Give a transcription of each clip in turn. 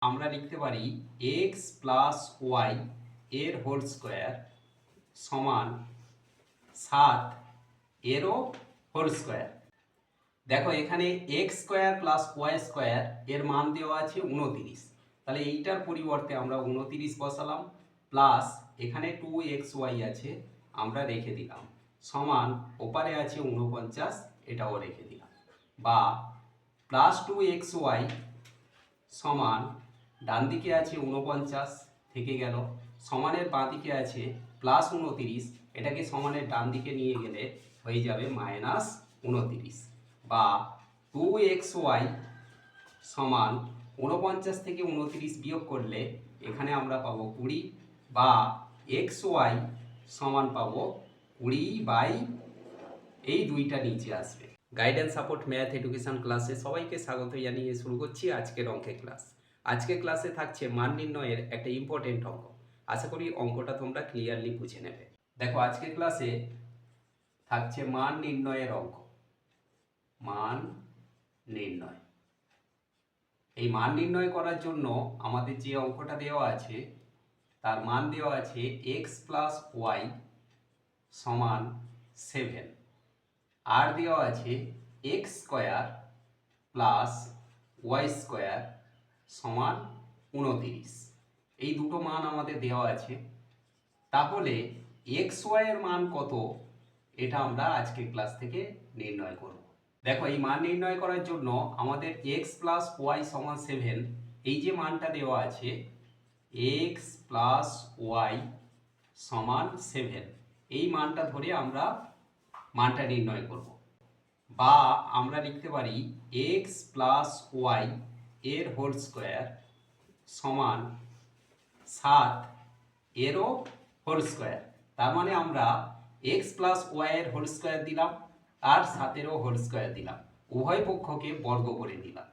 আমরা লিখতে পারি এক্স প্লাস ওয়াই এর হোল স্কোয়ার সমান 7 এরও হোল স্কোয়ার। দেখো এখানে x square plus y square এর মান দেওয়া আছে 29, তাহলে এইটার পরিবর্তে আমরা 29 বসালাম, প্লাস এখানে 2xy আছে আমরা রেখে দিলাম, সমান ওপারে আছে 49, এটাও রেখে দিলাম, বা প্লাস 2xy সমান ডান দিকে আছে 49 থেকে গেল, সমানের বাঁ দিকে আছে প্লাস 29, এটাকে সমানের ডান দিকে নিয়ে গেলে হয়ে যাবে মাইনাস 29, বা 2xy সমান 49 থেকে 29 বিয়োগ করলে এখানে আমরা পাবো 20, বা xy সমান পাবো 20 এই দুইটা নিচে আসবে। গাইডেন্স সাপোর্ট ম্যাথ এডুকেশন ক্লাসে সবাইকে স্বাগত জানিয়ে শুরু করছি আজকের অঙ্কের ক্লাস। আজকের ক্লাসে থাকছে মান নির্ণয়ের একটা ইম্পর্টেন্ট অঙ্ক। আশা করি অঙ্কটা তোমরা ক্লিয়ারলি বুঝে নেবে। দেখো আজকের ক্লাসে থাকছে মান নির্ণয়ের অঙ্ক। মান নির্ণয়, এই মান নির্ণয় করার জন্য আমাদের যে অঙ্কটা দেওয়া আছে তার মান দেওয়া আছে এক্স প্লাস ওয়াই সমান 7, আর দেওয়া আছে x square plus y square সমান 29। এই দুটো মান আমাদের দেওয়া আছে। তাহলে এক্স ওয়াই এর মান কত, এটা আমরা আজকের ক্লাস থেকে নির্ণয় করব। দেখো এই মান নির্ণয় করার জন্য আমাদের এক্স প্লাস ওয়াই সমান 7, এই যে মানটা দেওয়া আছে এক্স প্লাস ওয়াই সমান 7, এই মানটা ধরে আমরা মানটা নির্ণয় করব। বা আমরা লিখতে পারি এক্স প্লাস ওয়াই এর হোল স্কোয়ার সমান 7 এরও হোল স্কোয়ার। তার মানে আমরা এক্স প্লাস ওয়াই এর হোল স্কোয়ার দিলাম আর 7-এরও হোল স্কোয়ার দিলাম, উভয় পক্ষকে বর্গ করে দিলাম।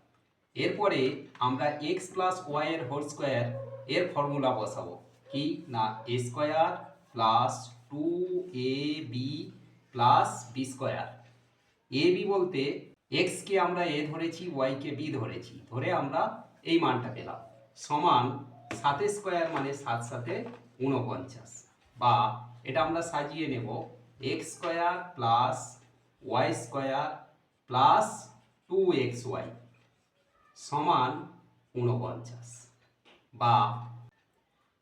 এরপরে আমরা এক্স প্লাস ওয়াই এর হোল স্কোয়ার এর ফর্মুলা বসাবো, কি না a square plus 2ab plus b square. A b বলতে এক্সকে আমরা এ ধরেছি, ওয়াইকে বি ধরেছি, ধরে আমরা এই মানটা পেলাম, সমান 7 স্কোয়ার মানে 7 7 49, বা এটা আমরা সাজিয়ে নেব x square plus y square plus 2xy সমান 49। বা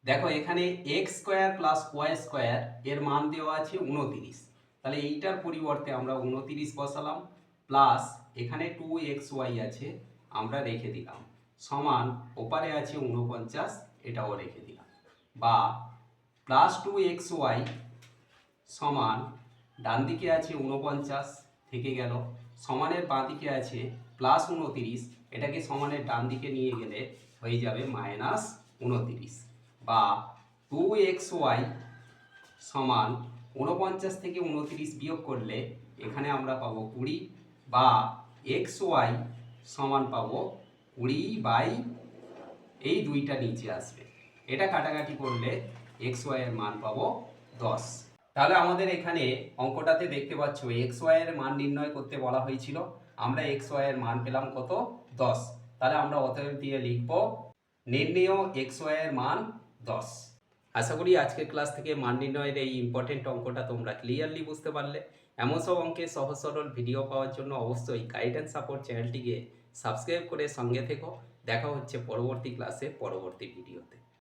দেখো এখানে x square plus y square এর মান দেওয়া আছে 29, তাহলে এইটার পরিবর্তে আমরা 29 বসালাম, প্লাস এখানে 2xy আছে আমরা রেখে দিলাম, সমান ওপারে আছে 49, এটাও রেখে দিলাম, বা প্লাস 2xy সমান ডান দিকে আছে 49 থেকে গেল, সমানের বাঁ দিকে আছে প্লাস 29, এটাকে সমানের ডান দিকে নিয়ে গেলে হয়ে যাবে মাইনাস 29, বা 2xy সমান 49 থেকে 29 বিয়োগ করলে এখানে আমরা পাবো 20, বা xy সমান পাবো 20 এই দুইটা নিচে আসবে। এটা কাটাকাটি করলে xy এর মান পাবো 10। তাহলে আমাদের এখানে অঙ্কটাতে দেখতে পাচ্ছ xy এর মান নির্ণয় করতে বলা হয়েছিল, আমরা xy এর মান পেলাম কত 10। তাহলে আমরা অতএব দিয়ে লিখব নির্ণেয় xy এর মান 10। আশা করি আজকের ক্লাস থেকে মান নির্ণয়ের এই ইম্পর্টেন্ট অঙ্কটা তোমরা ক্লিয়ারলি বুঝতে পারলে। এমন সব অঙ্কের সহজ সরল ভিডিও পাওয়ার জন্য অবশ্যই গাইডেন্স সাপোর্ট চ্যানেলটিকে সাবস্ক্রাইব করে সঙ্গে থেকো। দেখা হচ্ছে পরবর্তী ক্লাসে পরবর্তী ভিডিওতে।